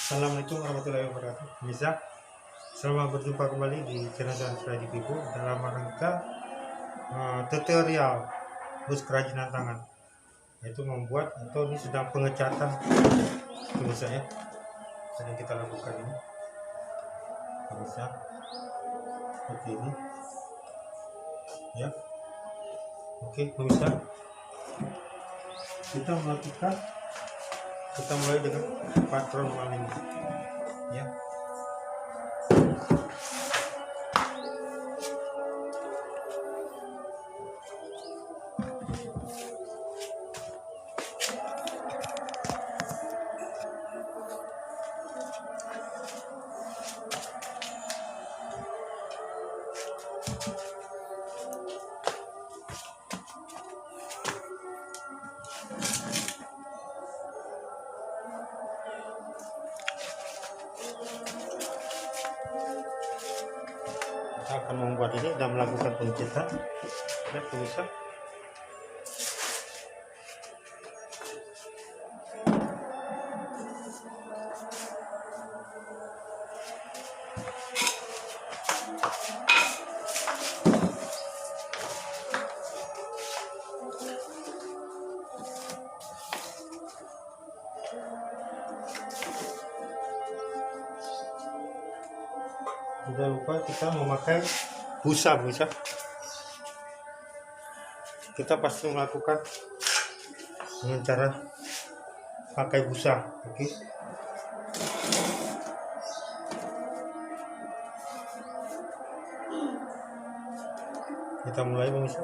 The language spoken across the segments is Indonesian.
Assalamualaikum warahmatullahi wabarakatuh. Bisa, selamat berjumpa kembali di channel saya di Pipo dalam rangka tutorial bus kerajinan tangan, yaitu membuat atau ini sedang pengecatan misalnya sedang kita lakukan ini bisa seperti ini ya. Oke pemirsa, kita mulai dengan patron maling ya. Kita akan membuat ini dan melakukan pencetan ya pemirsa. Tidak lupa kita memakai busa bisa. Kita pasti melakukan dengan cara pakai busa. Oke. Kita mulai pemirsa.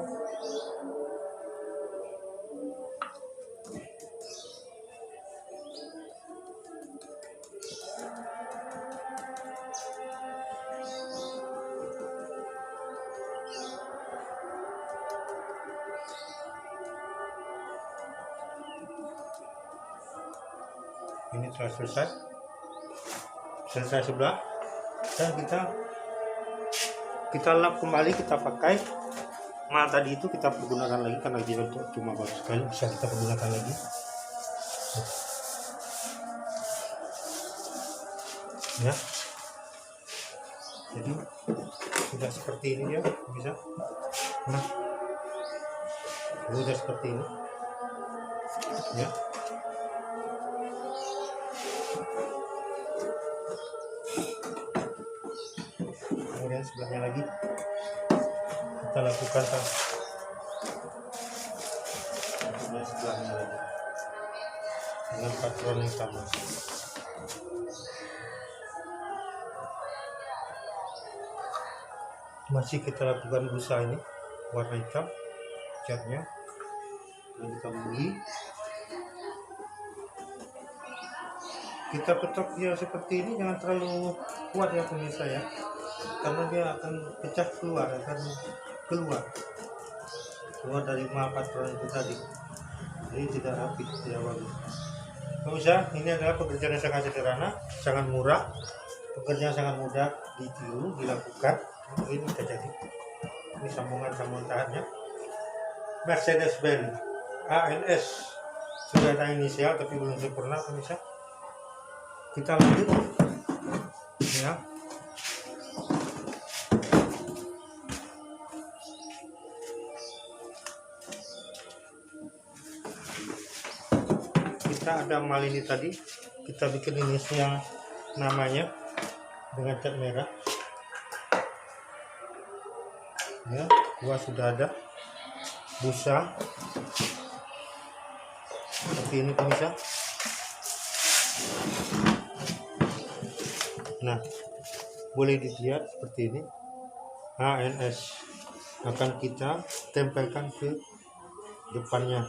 Ini telah selesai sebelah, dan kita lap kembali, kita pakai tadi itu kita pergunakan lagi karena dia cuma bagus sekali, bisa kita pergunakan lagi ya. Jadi sudah seperti ini ya bisa. Nah sudah seperti ini ya. Kemudian sebelahnya lagi kita lakukan sebelahnya lagi dengan patron yang sama. Masih kita lakukan busa ini warna hitam catnya, dan kita beli, kita petok dia seperti ini, jangan terlalu kuat ya pemirsa ya, karena dia akan pecah keluar dari patron itu tadi, jadi tidak rapi, tidak bagus. Pemirsa, ini adalah pekerjaan yang sangat sederhana, sangat murah, pekerjaan sangat mudah ditiru, dilakukan. Ini kita jadi ini sambungan tahannya Mercedes-Benz ANS, sudah ada inisial tapi belum sempurna pemirsa. Kita lanjut ya. Kita ada mal ini tadi, kita bikin inisial namanya dengan cat merah ya. Dua sudah ada busa seperti ini pemirsa. Nah boleh dilihat seperti ini, ANS akan kita tempelkan ke depannya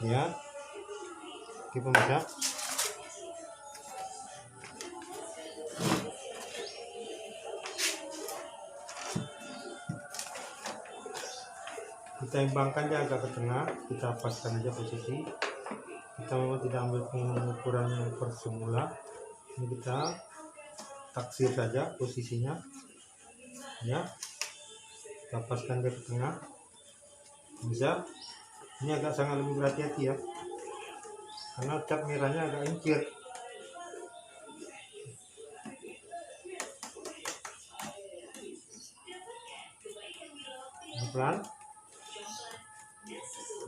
ya. Oke pemirsa, kita imbangkan dia agak ke tengah, kita paskan aja posisi. Kita memang tidak ambil pengukuran yang semula, ini kita taksir saja posisinya ya. Kita paskan dia ke tengah bisa. Ini agak sangat lebih berhati-hati ya, karena cat merahnya agak incir.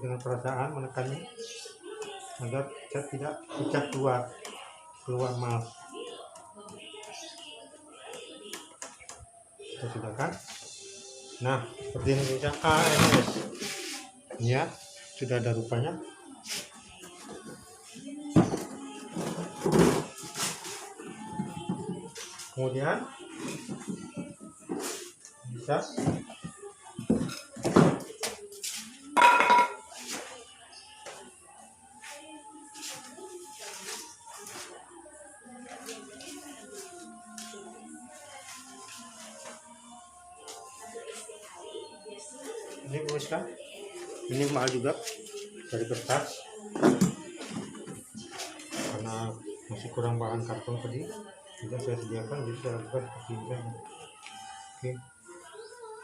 dengan perasaan menekannya agar cat tidak pecah keluar maaf. Kita sudah kan. Nah, seperti ini bisa AMS ya, sudah ada rupanya. Kemudian bisa ini pemirsa, ini mahal juga dari kertas karena masih kurang bahan karton tadi, juga saya sediakan, jadi saya lakukan seperti ini. Oke,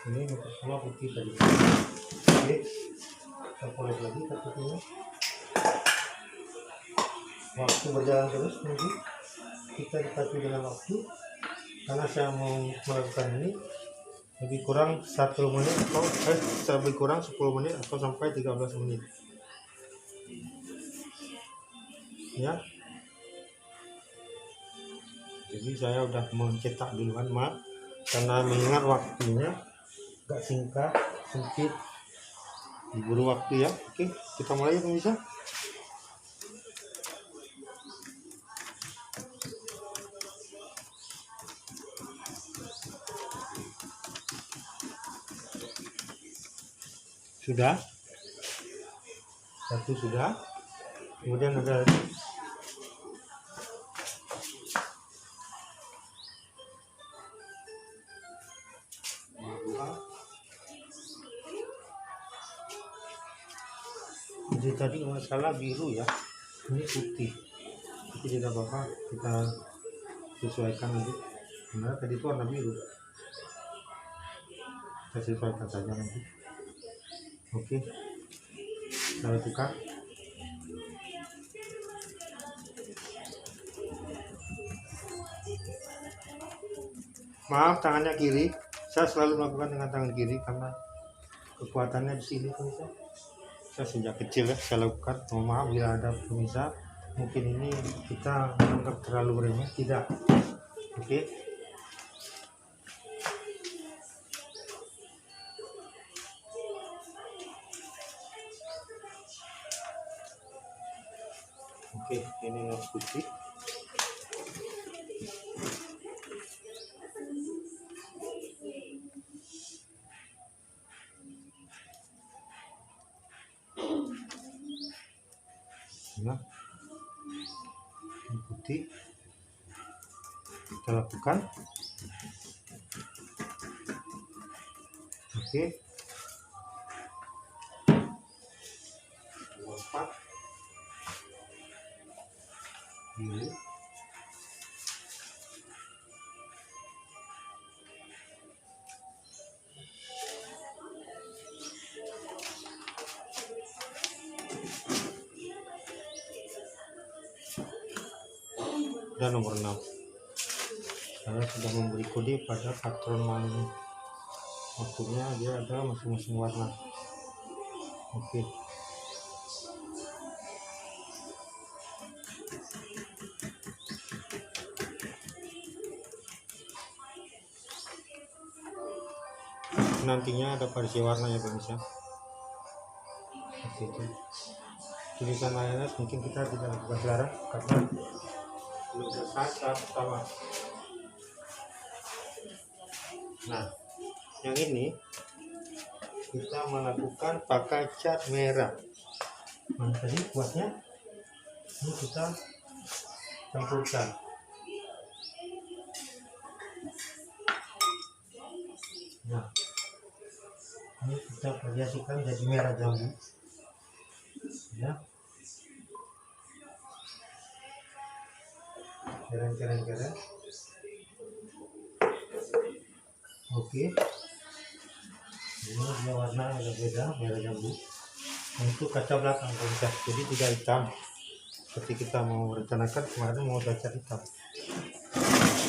ini yang pertama putih tadi. Oke, kita poles lagi kartonnya. Waktu berjalan terus, nanti kita dipacu dengan waktu karena saya mau melakukan ini lebih kurang 1 menit atau lebih kurang 10 menit atau sampai 13 menit ya. Jadi saya udah mencetak duluan, maaf karena mengingat waktunya gak sempit, diburu waktu ya. Oke, kita mulai ya pemirsa. Sudah, satu sudah, kemudian ada lagi. Jadi tadi masalah biru ya, ini putih, tapi tidak apa-apa, kita sesuaikan nanti. Karena tadi itu warna biru, kita sesuaikan saja nanti. Oke, kita lakukan. Maaf tangannya kiri, saya selalu melakukan dengan tangan kiri karena kekuatannya di sini pemirsa. Saya sejak kecil ya saya lakukan. Mohon maaf bila ada pemirsa mungkin ini kita menganggap terlalu remeh, tidak. Oke. Oke, ini nge putih. Nah, ini putih. Kita lakukan. Oke. 4 biru. Dan nomor 6, saya sudah memberi kode pada patron malam, waktunya dia ada masing-masing warna. Oke. Nantinya ada variasi warna ya pemirsa. Seperti itu. Tulisan lainnya mungkin kita tidak lakukan sekarang karena belum selesai tahap pertama. Nah, yang ini kita melakukan pakai cat merah. Nah, tadi kuatnya ini kita campurkan. Nah, ini kita variasikan jadi merah jambu ya, keren. Oke, ini dia warna agak beda, merah jambu. Untuk kaca belakang bisa, jadi tidak hitam seperti kita mau rencanakan kemarin mau cat hitam,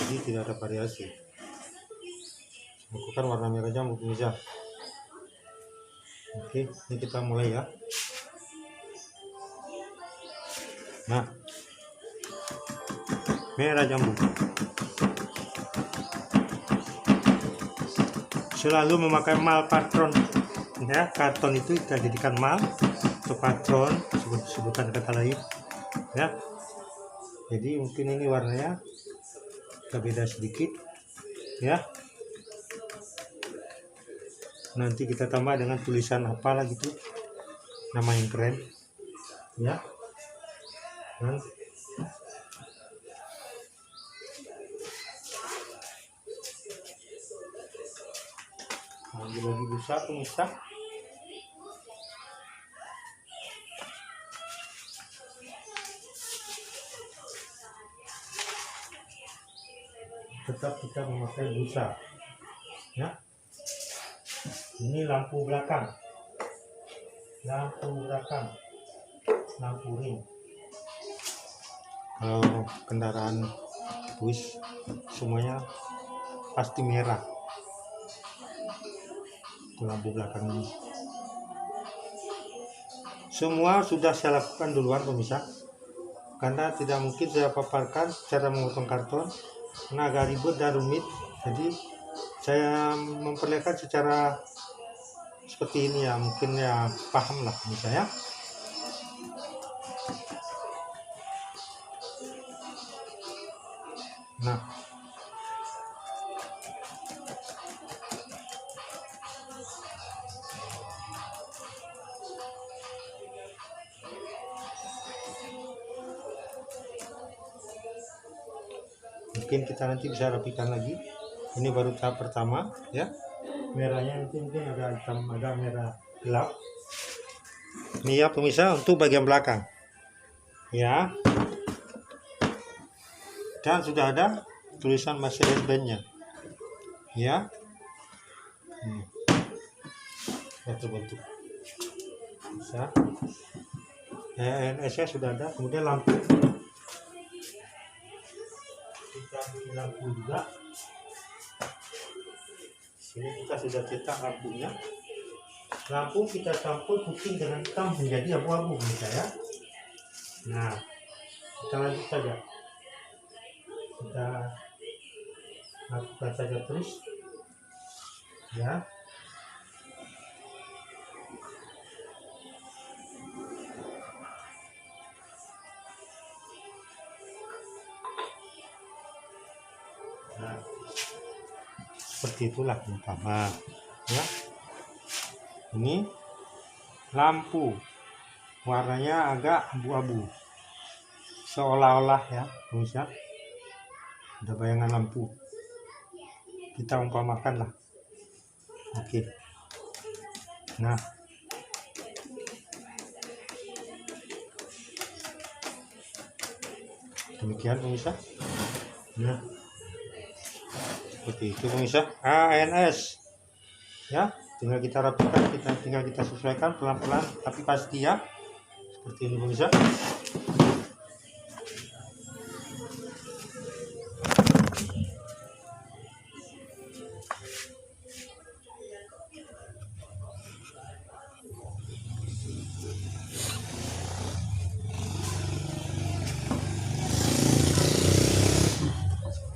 jadi tidak ada variasi. Lakukan warna merah jambu bisa. Oke, ini kita mulai ya. Nah, merah jambu. Selalu memakai mal patron ya, karton itu kita jadikan mal atau patron, sebutan kata lain ya. Jadi mungkin ini warnanya kita beda sedikit ya. Nanti kita tambah dengan tulisan apalah gitu, nama yang keren ya. Nah, ambil lagi busa pemirsa. Tetap kita memakai busa ya. Ini lampu belakang, lampu ring. Kalau kendaraan bus semuanya pasti merah. Itu lampu belakang ini. Semua sudah saya lakukan duluan pemirsa, karena tidak mungkin saya paparkan cara memotong karton, karena agak ribet dan rumit. Jadi saya memperlihatkan secara seperti ini ya, mungkin ya paham lah misalnya. Nah, mungkin kita nanti bisa rapikan lagi. Ini baru tahap pertama ya. Merahnya nanti mungkin agak hitam, agak merah gelap. Ini ya pemirsa untuk bagian belakang ya. Dan sudah ada tulisan Mercedes-Benz-nya ya. Ya terbentuk bisa. ENS-nya sudah ada. Kemudian lampu, kita bikin lampu juga. Sini kita sudah cetak lampunya. Lampu kita campur putih dengan hitam menjadi abu-abu ya. Nah, kita lanjut saja. Kita lakukan saja terus ya. Nah, seperti itulah pertama ya. Ini lampu warnanya agak abu-abu seolah-olah ya pemirsa. Ada bayangan lampu, kita umpamakan lah. Oke. Nah, demikian pemirsa. Nah, seperti itu pemirsa. ANS ya, tinggal kita rapikan, tinggal kita sesuaikan pelan-pelan tapi pasti ya. Seperti ini pemirsa.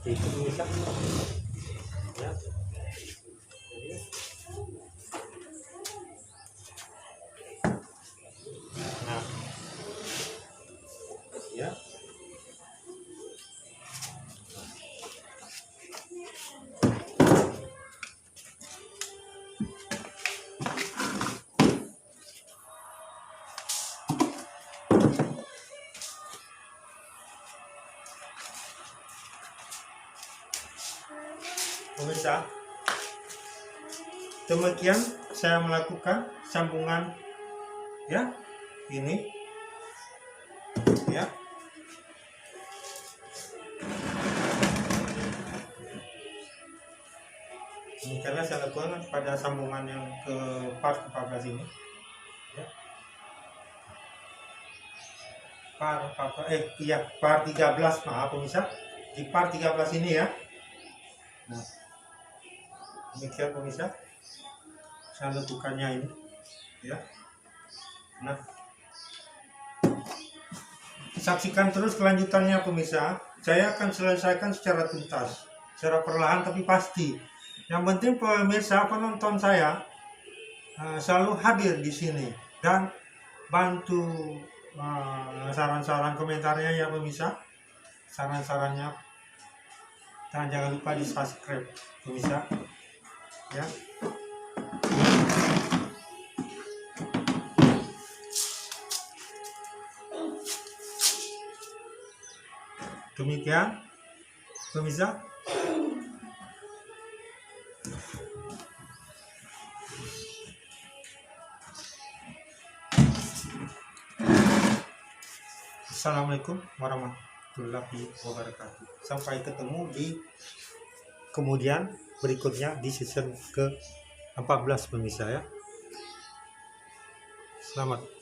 Itu pemirsa ya. Nah ya, pemirsa, demikian saya melakukan sambungan ya ini ya. Ini karena saya lakukan pada sambungan yang ke part 14 ini ya. Part 13, maaf pemirsa, di part 13 ini ya. Nah, demikian pemirsa, saya lakukannya ini ya. Nah, saksikan terus kelanjutannya pemirsa. Saya akan selesaikan secara tuntas, secara perlahan tapi pasti. Yang penting pemirsa, penonton saya selalu hadir di sini dan bantu saran-saran komentarnya ya pemirsa, saran-sarannya, dan jangan lupa di subscribe pemirsa ya. Demikian pemirsa. Assalamualaikum warahmatullahi wabarakatuh. Sampai ketemu di kemudian berikutnya di season ke-14 pemirsa ya. Selamat.